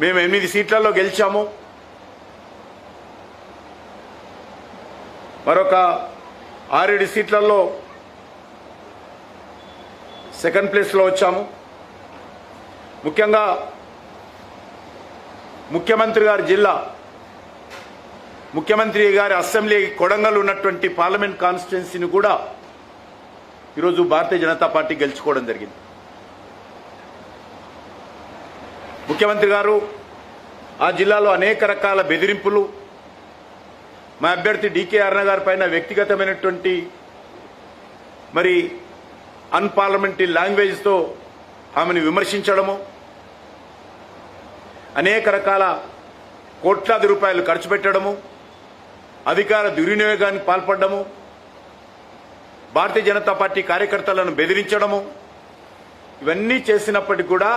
మేము 8 సీట్లలో గెలిచాము. మరొక 6-7 సీట్లలో సెకండ్ ప్లేస్లో వచ్చాము. ముఖ్యంగా ముఖ్యమంత్రి గారి జిల్లా, ముఖ్యమంత్రి గారి అసెంబ్లీ కొడంగల్ ఉన్నటువంటి పార్లమెంట్ కాన్స్టిట్యున్సీని కూడా ఈరోజు భారతీయ జనతా పార్టీ గెలుచుకోవడం జరిగింది. ముఖ్యమంత్రి గారు ఆ జిల్లాలో అనేక రకాల బెదిరింపులు, మా అభ్యర్థి డీకే అరుణ గారి పైన వ్యక్తిగతమైనటువంటి మరి అన్పార్లమెంటరీ లాంగ్వేజ్తో ఆమెను విమర్శించడము, అనేక రకాల కోట్లాది రూపాయలు ఖర్చు పెట్టడము, అధికార దుర్వినియోగానికి పాల్పడము, భారతీయ జనతా పార్టీ కార్యకర్తలను బెదిరించడము, ఇవన్నీ చేసినప్పటికీ కూడా